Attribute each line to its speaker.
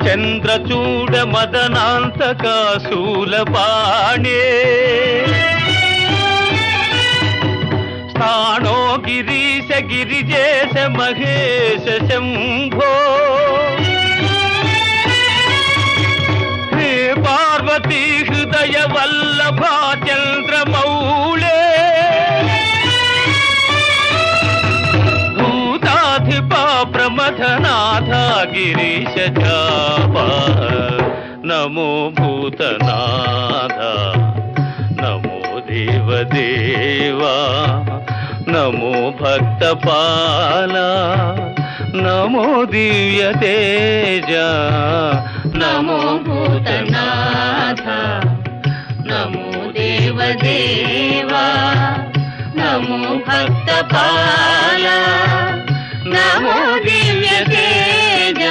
Speaker 1: చంద్రచూడ మదనాంతక శూలపాణే స్థాణో గిరీశ గిరిజేశ మహేశ శంభో హే పార్వతీ హృదయ వల్లభా చంద్రమౌళే భూతాధిపా ప్రమథనాథ గిరీశ చాపా నమో భూతనాథ నమో దేవదేవా నమో భక్తపాల నమో దివ్య తేజ
Speaker 2: నమో భూతనాథ నమో దేవదేవా నమో భక్తపాల నమో దివ్య